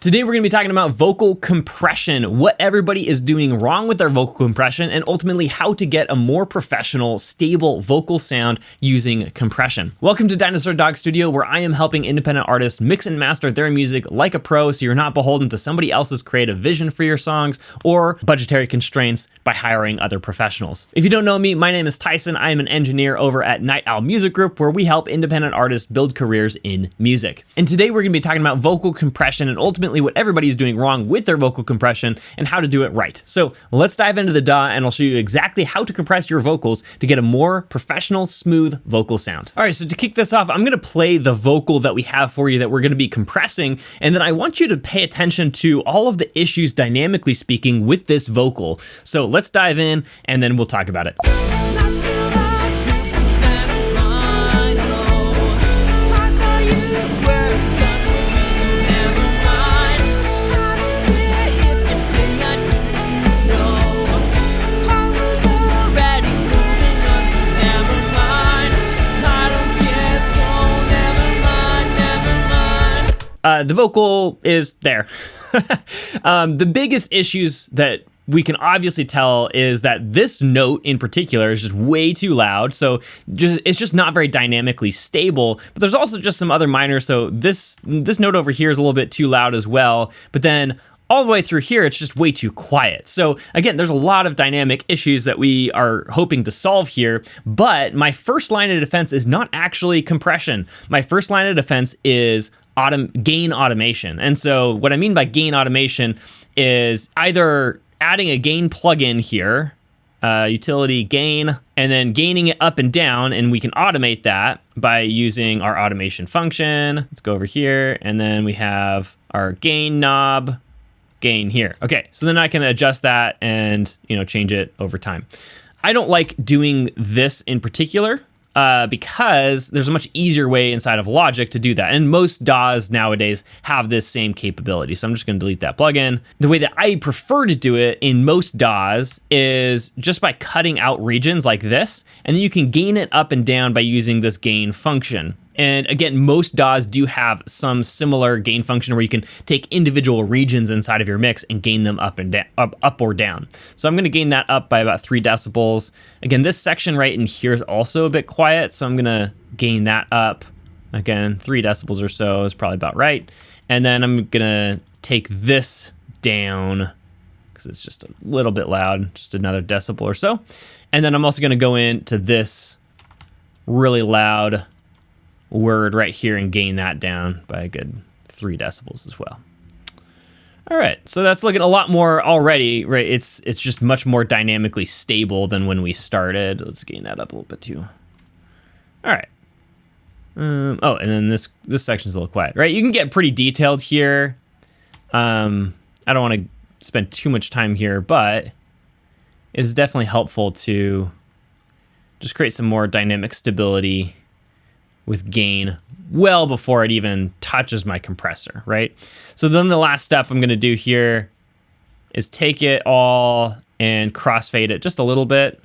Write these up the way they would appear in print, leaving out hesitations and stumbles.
Today we're going to be talking about vocal compression, what everybody is doing wrong with their vocal compression, and ultimately how to get a more professional, stable vocal sound using compression. Welcome to Dinosaur Dog Studio, where I am helping independent artists mix and master their music like a pro so you're not beholden to somebody else's creative vision for your songs or budgetary constraints by hiring other professionals. If you don't know me, my name is Tyson. I am an engineer over at Night Owl Music Group, where we help independent artists build careers in music. And today we're going to be talking about vocal compression and ultimately what everybody's doing wrong with their vocal compression and how to do it right. So let's dive into the DAW and I'll show you exactly how to compress your vocals to get a more professional, smooth vocal sound. All right, so to kick this off, I'm gonna play the vocal that we have for you that we're gonna be compressing, and then I want you to pay attention to all of the issues dynamically speaking with this vocal. So let's dive in and then we'll talk about it. The vocal is there. The biggest issues that we can obviously tell is that this note in particular is just way too loud. So it's just not very dynamically stable, but there's also just some other minors. So this note over here is a little bit too loud as well, but then all the way through here, it's just way too quiet. So again, there's a lot of dynamic issues that we are hoping to solve here, but my first line of defense is not actually compression. My first line of defense is gain automation. And so what I mean by gain automation is either adding a gain plugin here, utility gain, and then gaining it up and down, and we can automate that by using our automation function. Let's go over here, and then we have our gain knob, gain here. Okay, so then I can adjust that and change it over time. I don't like doing this in particular because there's a much easier way inside of Logic to do that. And most DAWs nowadays have this same capability. So I'm just gonna delete that plugin. The way that I prefer to do it in most DAWs is just by cutting out regions like this, and then you can gain it up and down by using this gain function. And again, most DAWs do have some similar gain function where you can take individual regions inside of your mix and gain them up and down, up or down. So I'm gonna gain that up by about 3 decibels. Again, this section right in here is also a bit quiet, so I'm gonna gain that up. Again, 3 decibels or so is probably about right. And then I'm gonna take this down because it's just a little bit loud, just another decibel or so. And then I'm also gonna go into this really loud word right here and gain that down by a good 3 decibels as well. All right, so that's looking a lot more already, right? It's just much more dynamically stable than when we started. Let's gain that up a little bit too. All right. Oh, and then this section's a little quiet, right? You can get pretty detailed here. I don't want to spend too much time here, but it is definitely helpful to just create some more dynamic stability with gain well before it even touches my compressor, right? So then the last step I'm gonna do here is take it all and crossfade it just a little bit.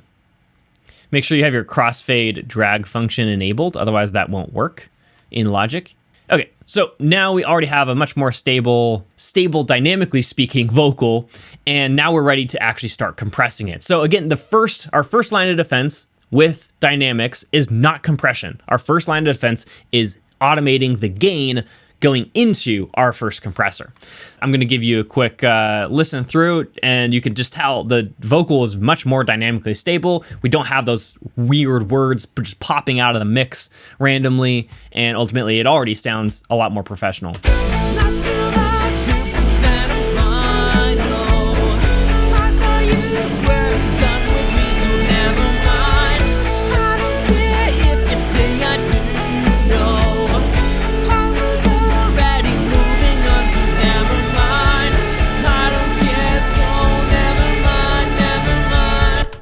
Make sure you have your crossfade drag function enabled, otherwise that won't work in Logic. Okay, so now we already have a much more stable, dynamically speaking vocal, and now we're ready to actually start compressing it. So again, our first line of defense with dynamics is not compression. Our first line of defense is automating the gain going into our first compressor. I'm gonna give you a quick listen through, and you can just tell the vocal is much more dynamically stable. We don't have those weird words just popping out of the mix randomly, and ultimately it already sounds a lot more professional.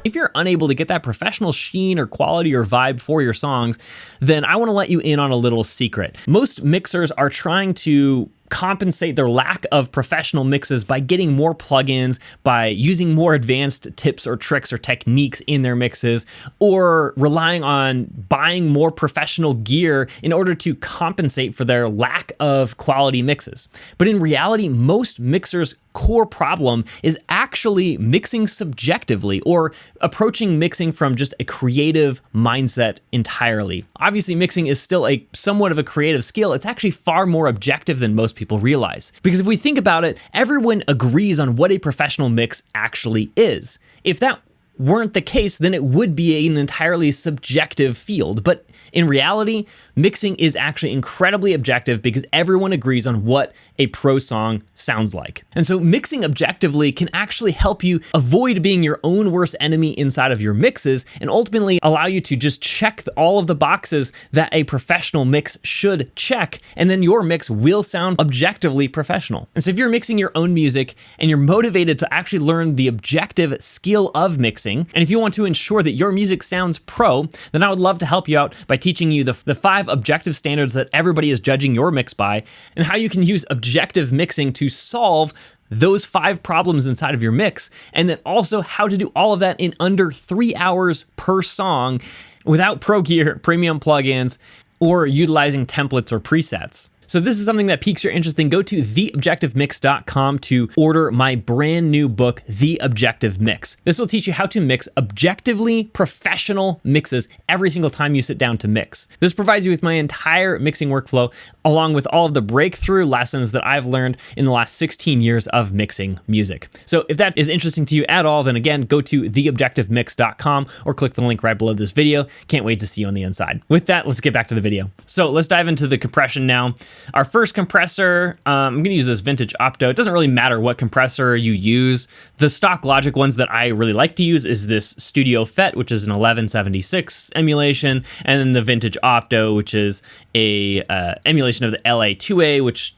If you're unable to get that professional sheen or quality or vibe for your songs, then I want to let you in on a little secret. Most mixers are trying to compensate their lack of professional mixes by getting more plugins, by using more advanced tips or tricks or techniques in their mixes, or relying on buying more professional gear in order to compensate for their lack of quality mixes. But in reality, most mixers' core problem is actually mixing subjectively, or approaching mixing from just a creative mindset entirely. Obviously, mixing is still a somewhat of a creative skill. It's actually far more objective than most people realize. Because if we think about it, everyone agrees on what a professional mix actually is. If that weren't the case, then it would be an entirely subjective field. But in reality, mixing is actually incredibly objective because everyone agrees on what a pro song sounds like. And so mixing objectively can actually help you avoid being your own worst enemy inside of your mixes, and ultimately allow you to just check all of the boxes that a professional mix should check, and then your mix will sound objectively professional. And so if you're mixing your own music and you're motivated to actually learn the objective skill of mixing, and if you want to ensure that your music sounds pro, then I would love to help you out by teaching you the 5 objective standards that everybody is judging your mix by, and how you can use objective mixing to solve those 5 problems inside of your mix, and then also how to do all of that in under 3 hours per song without pro gear, premium plugins, or utilizing templates or presets. So if this is something that piques your interest, then go to theobjectivemix.com to order my brand new book, The Objective Mix. This will teach you how to mix objectively professional mixes every single time you sit down to mix. This provides you with my entire mixing workflow, along with all of the breakthrough lessons that I've learned in the last 16 years of mixing music. So if that is interesting to you at all, then again, go to theobjectivemix.com or click the link right below this video. Can't wait to see you on the inside. With that, let's get back to the video. So let's dive into the compression now. Our first compressor, I'm gonna use this Vintage Opto. It doesn't really matter what compressor you use. The stock Logic ones that I really like to use is this Studio FET, which is an 1176 emulation, and then the Vintage Opto, which is a emulation of the LA2A, which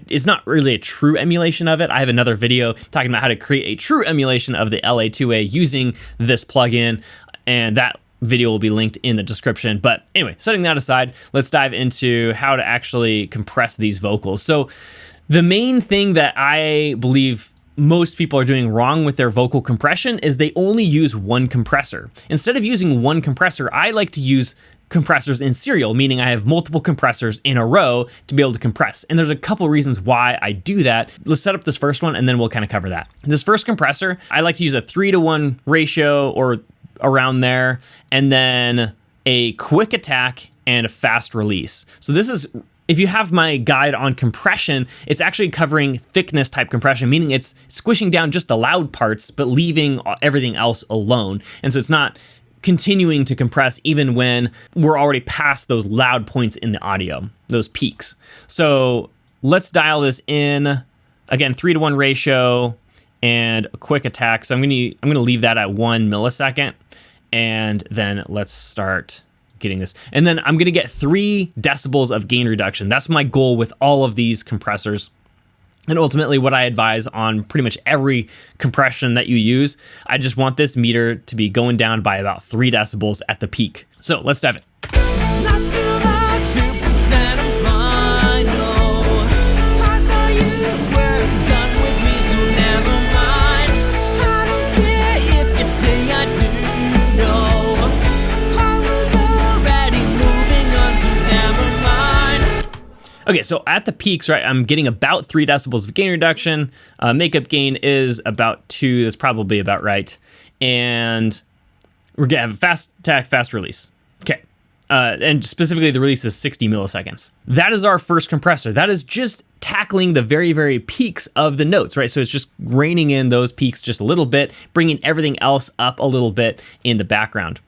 is not really a true emulation of it. I have another video talking about how to create a true emulation of the LA2A using this plugin, and that video will be linked in the description. But anyway, setting that aside, let's dive into how to actually compress these vocals. So the main thing that I believe most people are doing wrong with their vocal compression is they only use one compressor. Instead of using one compressor, I like to use compressors in serial, meaning I have multiple compressors in a row to be able to compress. And there's a couple reasons why I do that. Let's set up this first one and then we'll kind of cover that. This first compressor, I like to use a 3-to-1 ratio or around there, and then a quick attack and a fast release. So this is, if you have my guide on compression, it's actually covering thickness type compression, meaning it's squishing down just the loud parts, but leaving everything else alone. And so it's not continuing to compress even when we're already past those loud points in the audio, those peaks. So let's dial this in. Again, 3-to-1 ratio and a quick attack. So I'm gonna leave that at 1 millisecond. And then let's start getting this. And then I'm gonna get 3 decibels of gain reduction. That's my goal with all of these compressors. And ultimately what I advise on pretty much every compression that you use, I just want this meter to be going down by about 3 decibels at the peak. So let's dive in. It's not too much to pretend I'm fine, no. I thought you were done with me, so never mind. I don't care if you say I do, no. I was already moving on, so never mind. Okay, so at the peaks, right, I'm getting about 3 decibels of gain reduction. Makeup gain is about 2, that's probably about right. And we're gonna have a fast attack, fast release. Okay. And specifically the release is 60 milliseconds. That is our first compressor. That is just tackling the very, very peaks of the notes, right? So it's just reining in those peaks just a little bit, bringing everything else up a little bit in the background.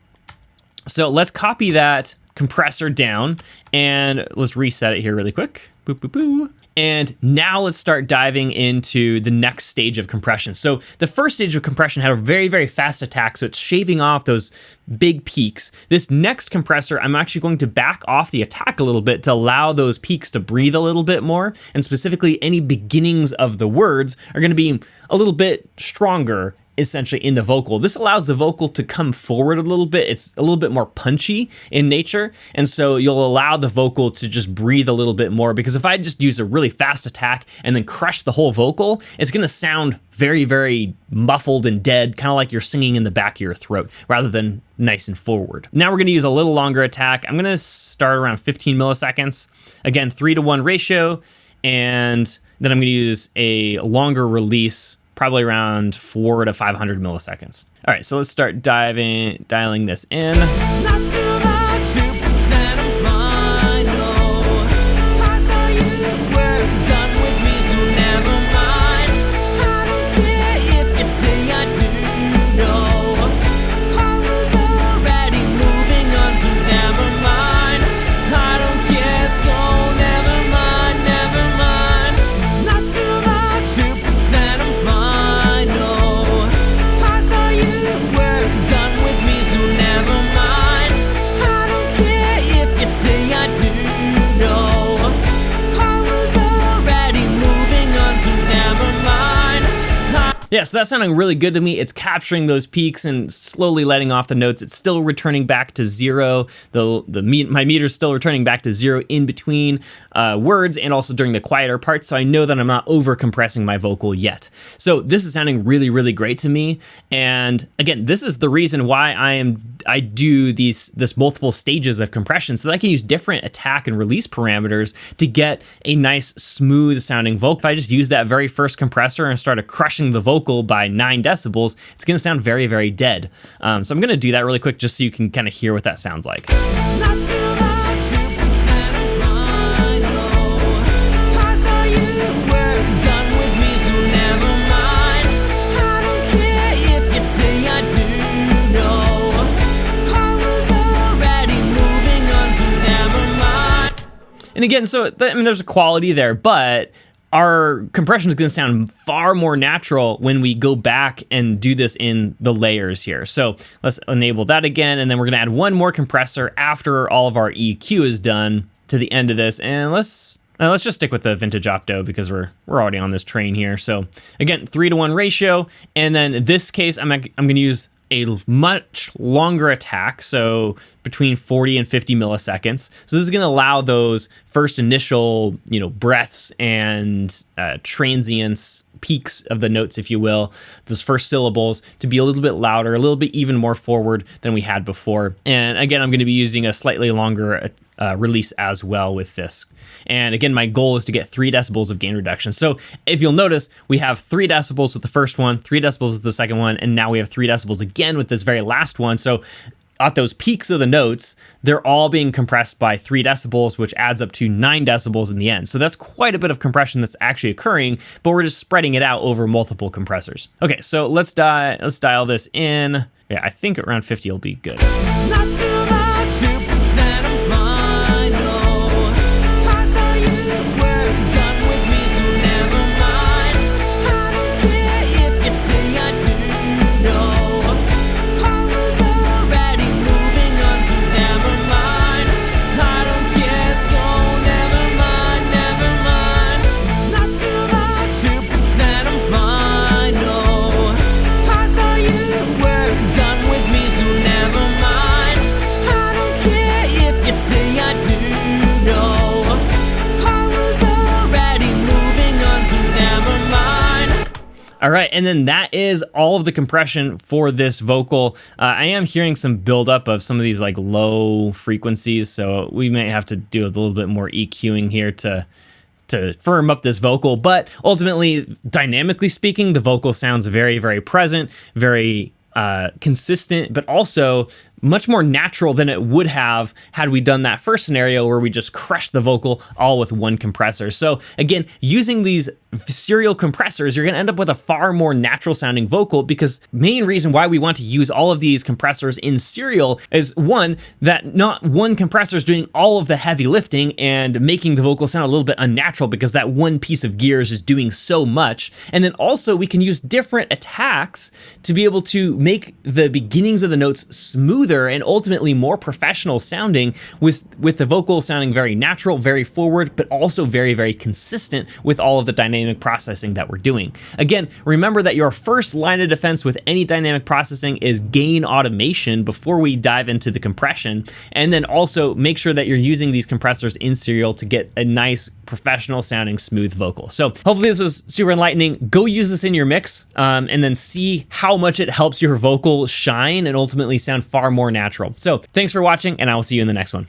So let's copy that compressor down and let's reset it here really quick. Boop, boop, boop. And now let's start diving into the next stage of compression. So the first stage of compression had a very, very fast attack, so it's shaving off those big peaks. This next compressor, I'm actually going to back off the attack a little bit to allow those peaks to breathe a little bit more. And specifically, any beginnings of the words are going to be a little bit stronger essentially in the vocal. This allows the vocal to come forward a little bit. It's a little bit more punchy in nature, and so you'll allow the vocal to just breathe a little bit more, because if I just use a really fast attack and then crush the whole vocal, it's going to sound very, very muffled and dead, kind of like you're singing in the back of your throat rather than nice and forward. Now we're going to use a little longer attack. I'm going to start around 15 milliseconds. Again, 3-to-1 ratio, and then I'm going to use a longer release, probably around 400 to 500 milliseconds. All right, so let's start dialing this in. It's not too much to pretend I'm fine, no. I thought you were done with me, so never mind. I don't care if you say I do, no. I was already moving on, so never mind. I don't care, so never mind, never mind. It's not too much to pretend I'm fine, no. I thought you were done with me, so never mind. I don't care if you say I do, no. I was already moving on, so never mind. Yeah, so that's sounding really good to me. It's capturing those peaks and slowly letting off the notes. It's still returning back to zero. My meter's still returning back to zero in between words and also during the quieter parts, so I know that I'm not over compressing my vocal yet. So this is sounding really, really great to me. And again, this is the reason why I do this multiple stages of compression, so that I can use different attack and release parameters to get a nice smooth sounding vocal. If I just use that very first compressor and started crushing the vocal by 9 decibels, it's going to sound very, very dead. So I'm going to do that really quick just so you can kind of hear what that sounds like. It's not too much to pretend I'm fine, no. I thought you were done with me, so never mind. I don't care if you say I do, no. I was already moving on, so never mind. And again, so there's a quality there, but our compression is going to sound far more natural when we go back and do this in the layers here. So let's enable that again, and then we're going to add one more compressor after all of our EQ is done to the end of this. And let's just stick with the vintage opto because we're already on this train here. So again, 3-to-1 ratio, and then in this case, I'm going to use a much longer attack, so between 40 and 50 milliseconds. So this is going to allow those first initial, breaths and transients, peaks of the notes, if you will, those first syllables to be a little bit louder, a little bit even more forward than we had before. And again, I'm going to be using a slightly longer release as well with this. And again, my goal is to get 3 decibels of gain reduction. So if you'll notice, we have 3 decibels with the first one, 3 decibels with the second one, and now we have 3 decibels again with this very last one. So at those peaks of the notes, they're all being compressed by 3 decibels, which adds up to 9 decibels in the end. So that's quite a bit of compression that's actually occurring, but we're just spreading it out over multiple compressors. Okay, so let's dial this in. Yeah, I think around 50 will be good. It's not too much to pretend I'm fine, no. I thought you were done with me, so never mind. I don't care if you say I do, no. I was already moving on, so never mind. I don't care, so never mind, never mind. It's not too much to pretend I'm fine, no. I thought you were done with me, so never mind. I don't care if you say I do, no. I was already moving on, so never mind. All right, and then that is all of the compression for this vocal. I am hearing some buildup of some of these like low frequencies, so we may have to do a little bit more EQing here to firm up this vocal. But ultimately, dynamically speaking, the vocal sounds very, very present, very consistent, but also much more natural than it would have had we done that first scenario where we just crushed the vocal all with one compressor. So again, using these serial compressors, you're going to end up with a far more natural sounding vocal, because main reason why we want to use all of these compressors in serial is, one, that not one compressor is doing all of the heavy lifting and making the vocal sound a little bit unnatural because that one piece of gear is just doing so much. And then also we can use different attacks to be able to make the beginnings of the notes smoother and ultimately more professional sounding, with the vocal sounding very natural, very forward, but also very, very consistent with all of the dynamic dynamic processing that we're doing. Again, remember that your first line of defense with any dynamic processing is gain automation before we dive into the compression. And then also make sure that you're using these compressors in serial to get a nice professional sounding smooth vocal. So hopefully this was super enlightening. Go use this in your mix and then see how much it helps your vocal shine and ultimately sound far more natural. So thanks for watching, and I will see you in the next one.